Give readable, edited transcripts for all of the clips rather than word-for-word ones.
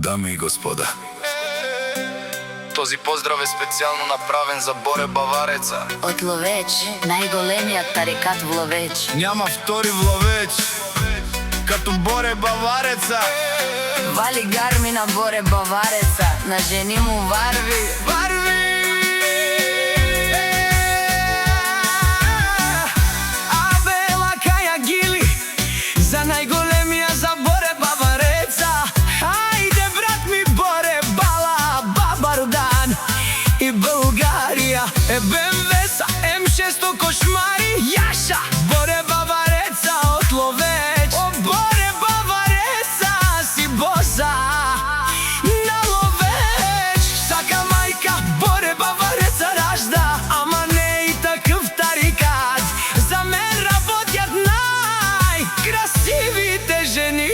Дами и господа, този поздрав е специјално направен за Боре Бавареца. Од Ловеч, најголемиот тарикат во Ловеч. Няма втори в Ловеч като Боре Бавареца. Вали гарми на Боре Бавареца, на жени му варви. Абела каја гили за најголемија за Боре Бавареца. Ајде брат ми Боре, бала, Бабарудан и Българија. БМВ са М600 кошмари, Јаша. Боре Бавареца од Ловеч. О Боре Бавареца си боза на Ловеч. Сака мајка Боре Бавареца ражда, ама не и такъв тарикат. За мен работят най-красивите жени.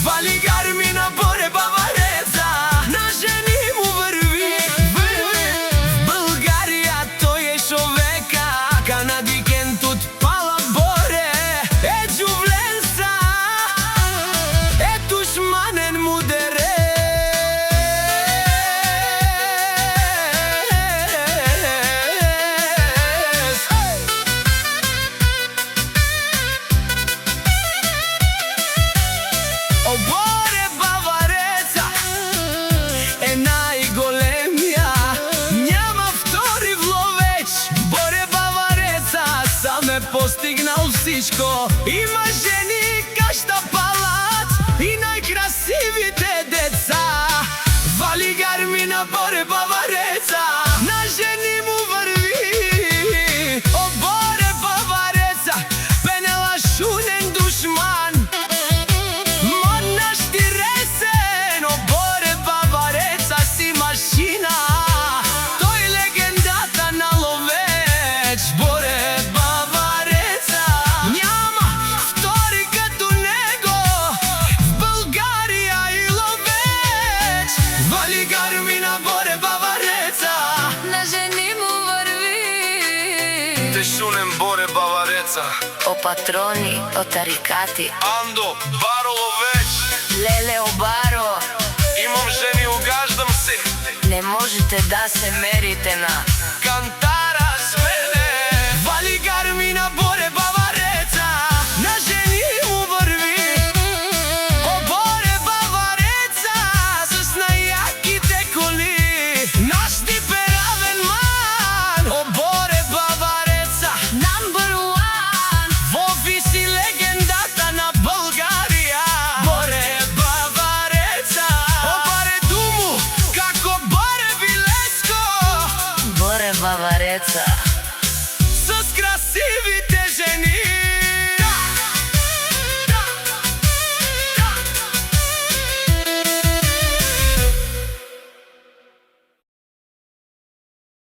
Вали гарми на Боре Бавареца, на жени му върви. В България той е човека, канадикент от Пала Боре. Е джувленца, е душманен мудерец. О Боре Бавареца е најголемија, няма втори в Ловеч. Боре Бавареца сам е постигнал всичко. Има жени кашта палат и најкрасивите деца. Вали гарми на Боре Бавареца, на жени му върви. О Боре Бавареца, пенела шунен душман. Модна штиресен, о Боре Бавареца си машина. Той легендата на Ловеч. Боре Бавареца, няма втори като него в България и Ловеч. Вали гарми на Боре Бавареца, На жени му върви. Те шунем Боре Бавареца. О патрони, о тарикати, Андо, Баро Ловеч. леле о баро. Имам жени, угаждам се. Не можете да се мерите на Кантара с мене. вали гарми на Боре Бавареца, на жени му върви. О Боре Бавареца с најаките коли, наш типеравен ман. О Боре Бавареца, number one. во виси легендата на Българија. Боре Бавареца, о баре думу како Боре Вилеско. Боре Бавареца.